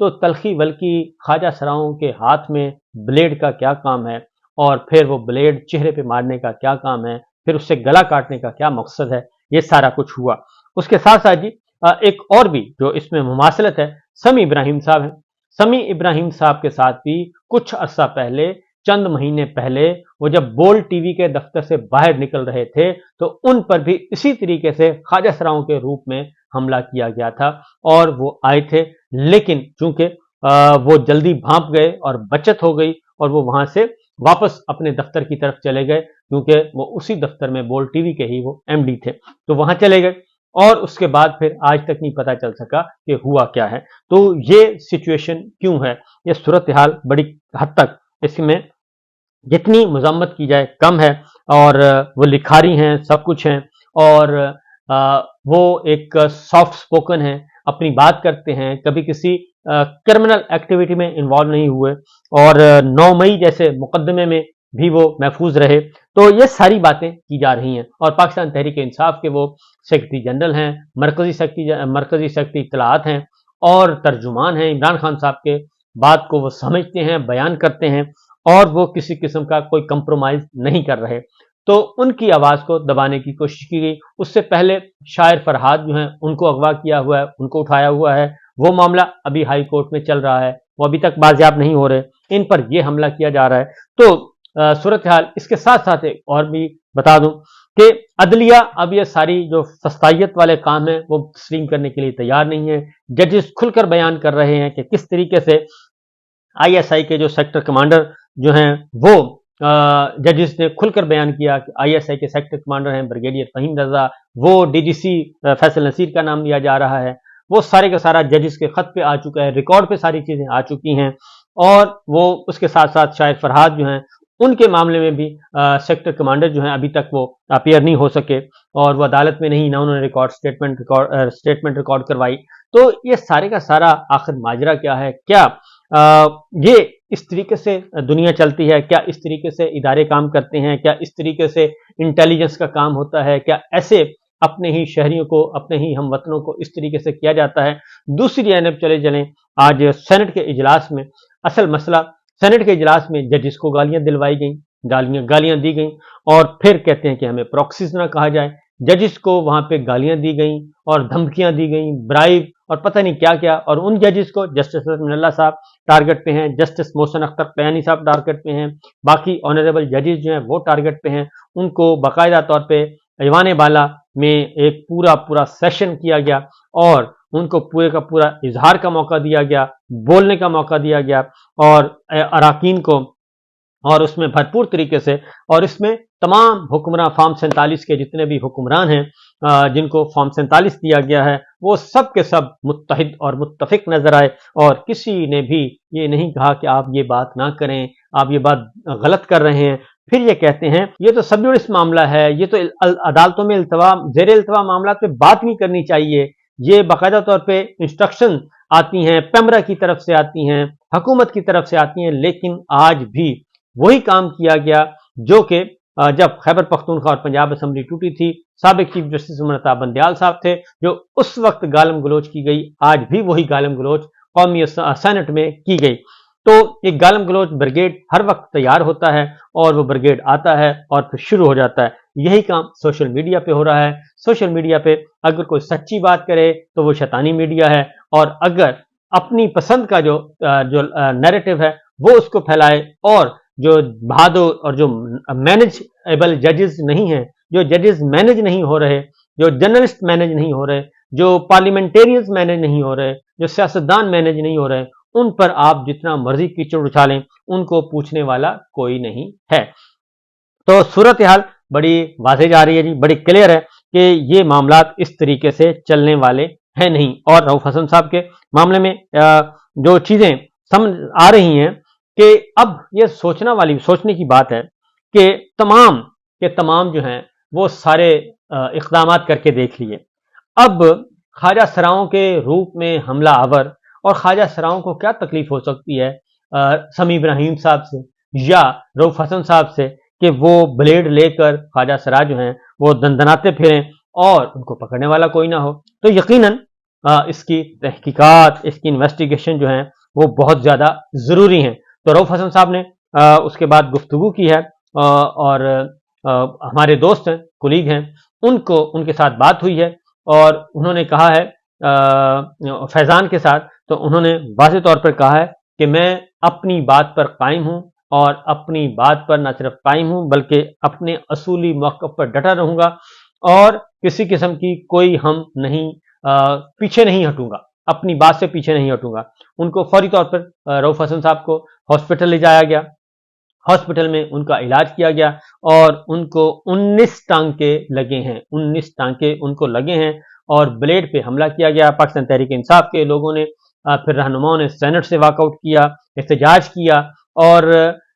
تو تلخی ولکی خواجہ سراؤں کے ہاتھ میں بلیڈ کا کیا کام ہے، اور پھر وہ بلیڈ چہرے پہ مارنے کا کیا کام ہے، پھر اس سے گلا کاٹنے کا کیا مقصد ہے، یہ سارا کچھ ہوا۔ اس کے ساتھ ساتھ جی ایک اور بھی جو اس میں مماثلت ہے، سمیع ابراہیم صاحب ہیں۔ سمیع ابراہیم صاحب کے ساتھ بھی کچھ عرصہ پہلے، چند مہینے پہلے، وہ جب بولڈ ٹی وی کے دفتر سے باہر نکل رہے تھے تو ان پر بھی اسی طریقے سے خواجہ سراؤں کے روپ میں حملہ کیا گیا تھا، اور وہ آئے تھے، لیکن چونکہ وہ جلدی بھانپ گئے اور بچت ہو گئی، اور وہ وہاں سے واپس اپنے دفتر کی طرف چلے گئے، کیونکہ وہ اسی دفتر میں بولڈ ٹی وی کے ہی وہ ایم ڈی تھے، تو وہاں چلے گئے، اور اس کے بعد پھر آج تک نہیں پتا چل سکا کہ ہوا کیا ہے۔ تو یہ سچویشن کیوں ہے، یہ صورتحال بڑی حد تک اس میں جتنی مذمت کی جائے کم ہے، اور وہ لکھاری ہیں، سب کچھ ہیں، اور وہ ایک سافٹ سپوکن ہیں، اپنی بات کرتے ہیں، کبھی کسی کرمنل ایکٹیویٹی میں انوالو نہیں ہوئے، اور 9 مئی جیسے مقدمے میں بھی وہ محفوظ رہے۔ تو یہ ساری باتیں کی جا رہی ہیں، اور پاکستان تحریک انصاف کے وہ سیکرٹری جنرل ہیں، مرکزی سیکرٹری اطلاعات ہیں، اور ترجمان ہیں عمران خان صاحب کے، بات کو وہ سمجھتے ہیں، بیان کرتے ہیں، اور وہ کسی قسم کا کوئی کمپرومائز نہیں کر رہے۔ تو ان کی آواز کو دبانے کی کوشش کی گئی۔ اس سے پہلے شاعر فرحاد جو ہیں ان کو اغوا کیا ہوا ہے، ان کو اٹھایا ہوا ہے، وہ معاملہ ابھی ہائی کورٹ میں چل رہا ہے، وہ ابھی تک بازیاب نہیں ہو رہے، ان پر یہ حملہ کیا جا رہا ہے۔ تو صورتحال اس کے ساتھ ساتھ ایک اور بھی بتا دوں کہ عدلیہ اب یہ ساری جو فسطائیت والے کام ہیں وہ تسلیم کرنے کے لیے تیار نہیں ہے۔ ججز کھل کر بیان کر رہے ہیں کہ کس طریقے سے آئی ایس آئی کے جو سیکٹر کمانڈر جو ہیں وہ ججز نے کھل کر بیان کیا کہ آئی ایس آئی کے سیکٹر کمانڈر ہیں بریگیڈیئر فہیم رضا، وہ ڈی جی سی فیصل نصیر کا نام لیا جا رہا ہے، وہ سارے کا سارا ججز کے خط پہ آ چکا ہے، ریکارڈ پہ ساری چیزیں آ چکی ہیں، اور وہ اس کے ساتھ ساتھ شاعر فرحاد جو ہیں ان کے معاملے میں بھی سیکٹر کمانڈر جو ہیں ابھی تک وہ اپیئر نہیں ہو سکے، اور وہ عدالت میں نہیں، نہ انہوں نے اسٹیٹمنٹ ریکارڈ کروائی۔ تو یہ سارے کا سارا آخر ماجرا کیا ہے؟ کیا یہ اس طریقے سے دنیا چلتی ہے؟ کیا اس طریقے سے ادارے کام کرتے ہیں؟ کیا اس طریقے سے انٹیلیجنس کا کام ہوتا ہے؟ کیا ایسے اپنے ہی شہریوں کو، اپنے ہی ہم وطنوں کو اس طریقے سے کیا جاتا ہے؟ دوسری جانب چلے چلیں، آج سینٹ کے اجلاس میں اصل مسئلہ، سینٹ کے اجلاس میں ججز کو گالیاں دلوائی گئیں، گالیاں دی گئیں، اور پھر کہتے ہیں کہ ہمیں پروکسیز نہ کہا جائے۔ ججز کو وہاں پہ گالیاں دی گئیں اور دھمکیاں دی گئیں، برائب اور پتہ نہیں کیا کیا، اور ان ججز کو جسٹس من اللہ صاحب ٹارگٹ پہ ہیں، جسٹس محسن اختر قیانی صاحب ٹارگٹ پہ ہیں، باقی آنریبل ججز جو ہیں وہ ٹارگٹ پہ ہیں۔ ان کو باقاعدہ طور پہ ایوان بالا میں ایک پورا سیشن کیا گیا، اور ان کو پورے کا پورا اظہار کا موقع دیا گیا، بولنے کا موقع دیا گیا، اور اراکین کو، اور اس میں بھرپور طریقے سے، اور اس میں تمام حکمراں فارم 47 کے جتنے بھی حکمران ہیں جن کو فارم 47 دیا گیا ہے، وہ سب کے سب متحد اور متفق نظر آئے، اور کسی نے بھی یہ نہیں کہا کہ آپ یہ بات نہ کریں، آپ یہ بات غلط کر رہے ہیں۔ پھر یہ کہتے ہیں یہ تو سب جوڑس معاملہ ہے، یہ تو عدالتوں میں زیر التوا معاملات پہ بات نہیں کرنی چاہیے، یہ باقاعدہ طور پہ انسٹرکشن آتی ہیں، پیمرا کی طرف سے آتی ہیں، حکومت کی طرف سے آتی ہیں، لیکن آج بھی وہی کام کیا گیا جو کہ جب خیبر پختونخوا اور پنجاب اسمبلی ٹوٹی تھی، سابق چیف جسٹس عمر عطا بندیال صاحب تھے جو اس وقت گالم گلوچ کی گئی، آج بھی وہی گالم گلوچ قومی سینٹ میں کی گئی۔ تو ایک گالم گلوچ بریگیڈ ہر وقت تیار ہوتا ہے، اور وہ بریگیڈ آتا ہے اور پھر شروع ہو جاتا ہے۔ یہی کام سوشل میڈیا پہ ہو رہا ہے۔ سوشل میڈیا پہ اگر کوئی سچی بات کرے تو وہ شیطانی میڈیا ہے، اور اگر اپنی پسند کا جو نیریٹو ہے وہ اس کو پھیلائے، اور جو بہادر اور جو مینیجبل ججز نہیں ہیں، جو ججز مینیج نہیں ہو رہے، جو جرنلسٹ مینیج نہیں ہو رہے، جو پارلیمنٹیرینز مینیج نہیں ہو رہے، جو سیاستدان مینیج نہیں ہو رہے، ان پر آپ جتنا مرضی کیچڑ اچھالیں، ان کو پوچھنے والا کوئی نہیں ہے۔ تو صورتحال بڑی واضح جا رہی ہے جی، بڑی کلیئر ہے کہ یہ معاملات اس طریقے سے چلنے والے ہیں نہیں۔ اور رؤف حسن صاحب کے معاملے میں جو چیزیں سمجھ آ رہی ہیں کہ اب یہ سوچنے کی بات ہے کہ تمام جو ہیں وہ سارے اقدامات کر کے دیکھ لیے، اب خواجہ سراؤں کے روپ میں حملہ آور، اور خواجہ سراؤں کو کیا تکلیف ہو سکتی ہے سمیع ابراہیم صاحب سے یا رؤف حسن صاحب سے کہ وہ بلیڈ لے کر خواجہ سرا جو ہیں وہ دندناتے پھریں اور ان کو پکڑنے والا کوئی نہ ہو۔ تو یقیناً اس کی تحقیقات، اس کی انویسٹیگیشن جو ہیں وہ بہت زیادہ ضروری ہیں۔ تو رؤف حسن صاحب نے اس کے بعد گفتگو کی ہے، اور ہمارے دوست ہیں، کولیگ ہیں، ان کے ساتھ بات ہوئی ہے، اور انہوں نے کہا ہے فیضان کے ساتھ، تو انہوں نے واضح طور پر کہا ہے کہ میں اپنی بات پر قائم ہوں، اور اپنی بات پر نہ صرف قائم ہوں بلکہ اپنے اصولی موقف پر ڈٹا رہوں گا، اور کسی قسم کی کوئی ہم نہیں پیچھے نہیں ہٹوں گا، اپنی بات سے پیچھے نہیں ہٹوں گا۔ ان کو فوری طور پر رؤف حسن صاحب کو ہاسپٹل لے جایا گیا، ہاسپٹل میں ان کا علاج کیا گیا، اور ان کو 19 ٹانکے لگے ہیں، 19 ٹانکے ان کو لگے ہیں، اور بلیڈ پہ حملہ کیا گیا۔ پاکستان تحریک انصاف کے لوگوں نے، پھر رہنماؤں نے سینٹ سے واک آؤٹ کیا، احتجاج کیا، اور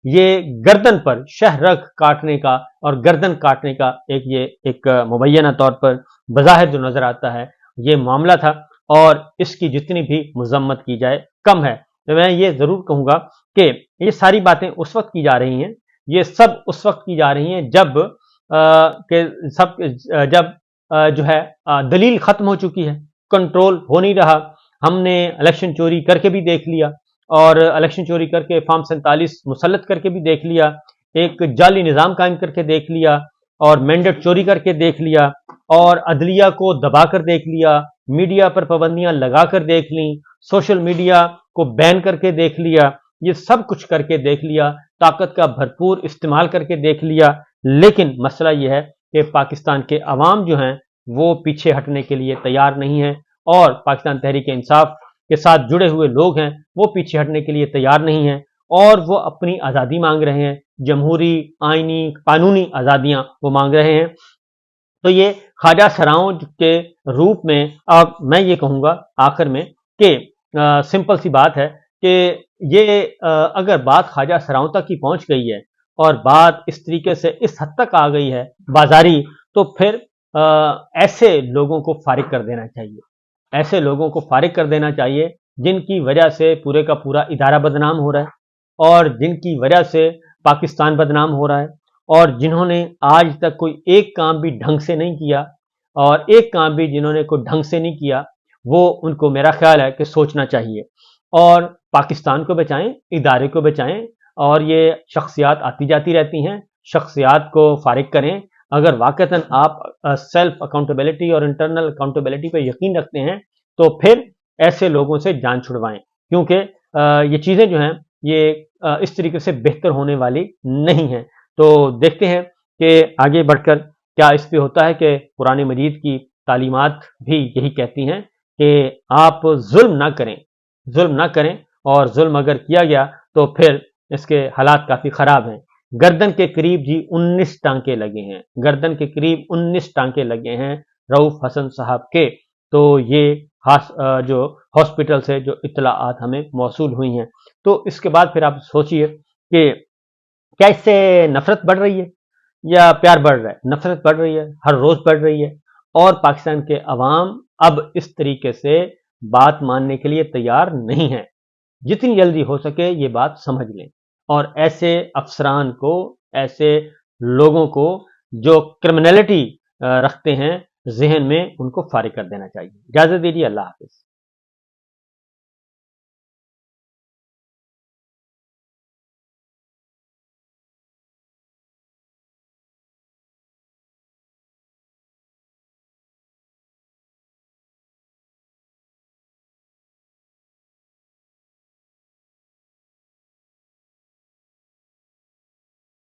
یہ گردن پر شہرگ کاٹنے کا اور گردن کاٹنے کا ایک مبینہ طور پر بظاہر جو نظر آتا ہے یہ معاملہ تھا، اور اس کی جتنی بھی مذمت کی جائے کم ہے۔ تو میں یہ ضرور کہوں گا کہ یہ ساری باتیں اس وقت کی جا رہی ہیں، یہ سب اس وقت کی جا رہی ہیں جب جو ہے دلیل ختم ہو چکی ہے، کنٹرول ہو نہیں رہا۔ ہم نے الیکشن چوری کر کے بھی دیکھ لیا، اور الیکشن چوری کر کے فارم 47 مسلط کر کے بھی دیکھ لیا، ایک جعلی نظام قائم کر کے دیکھ لیا، اور مینڈیٹ چوری کر کے دیکھ لیا، اور عدلیہ کو دبا کر دیکھ لیا، میڈیا پر پابندیاں لگا کر دیکھ لیں، سوشل میڈیا کو بین کر کے دیکھ لیا، یہ سب کچھ کر کے دیکھ لیا، طاقت کا بھرپور استعمال کر کے دیکھ لیا، لیکن مسئلہ یہ ہے کہ پاکستان کے عوام جو ہیں وہ پیچھے ہٹنے کے لیے تیار نہیں ہیں، اور پاکستان تحریک انصاف کے ساتھ جڑے ہوئے لوگ ہیں وہ پیچھے ہٹنے کے لیے تیار نہیں ہیں، اور وہ اپنی آزادی مانگ رہے ہیں، جمہوری، آئینی، قانونی آزادیاں وہ مانگ رہے ہیں۔ تو یہ خواجہ سراؤں کے روپ میں اب میں یہ کہوں گا آخر میں کہ سمپل سی بات ہے کہ یہ اگر بات خواجہ سراؤں تک ہی پہنچ گئی ہے، اور بات اس طریقے سے اس حد تک آ گئی ہے بازاری، تو پھر ایسے لوگوں کو فارغ کر دینا چاہیے، ایسے لوگوں کو فارغ کر دینا چاہیے جن کی وجہ سے پورے کا پورا ادارہ بدنام ہو رہا ہے، اور جن کی وجہ سے پاکستان بدنام ہو رہا ہے، اور جنہوں نے آج تک کوئی ایک کام بھی ڈھنگ سے نہیں کیا، اور ایک کام بھی جنہوں نے کوئی ڈھنگ سے نہیں کیا، وہ ان کو میرا خیال ہے کہ سوچنا چاہیے، اور پاکستان کو بچائیں، ادارے کو بچائیں۔ اور یہ شخصیات آتی جاتی رہتی ہیں، شخصیات کو فارغ کریں۔ اگر واقعتاً آپ سیلف اکاؤنٹیبلٹی اور انٹرنل اکاؤنٹیبلٹی پہ یقین رکھتے ہیں تو پھر ایسے لوگوں سے جان چھڑوائیں، کیونکہ یہ چیزیں جو ہیں یہ اس طریقے سے بہتر ہونے والی نہیں ہیں۔ تو دیکھتے ہیں کہ آگے بڑھ کر کیا اس پہ ہوتا ہے، کہ قرآن مجید کی تعلیمات بھی یہی کہتی ہیں کہ آپ ظلم نہ کریں، ظلم نہ کریں، اور ظلم اگر کیا گیا تو پھر اس کے حالات کافی خراب ہیں۔ گردن کے قریب جی 19 ٹانکے لگے ہیں، گردن کے قریب 19 ٹانکے لگے ہیں رؤف حسن صاحب کے۔ تو یہ خاص جو ہاسپٹل سے جو اطلاعات ہمیں موصول ہوئی ہیں، تو اس کے بعد پھر آپ سوچئے کہ کیا اس سے نفرت بڑھ رہی ہے یا پیار بڑھ رہا ہے؟ نفرت بڑھ رہی ہے، ہر روز بڑھ رہی ہے، اور پاکستان کے عوام اب اس طریقے سے بات ماننے کے لیے تیار نہیں ہے۔ جتنی جلدی ہو سکے یہ بات سمجھ لیں، اور ایسے افسران کو، ایسے لوگوں کو جو کرمنلٹی رکھتے ہیں ذہن میں، ان کو فارغ کر دینا چاہیے۔ اجازت دیجیے، اللہ حافظ۔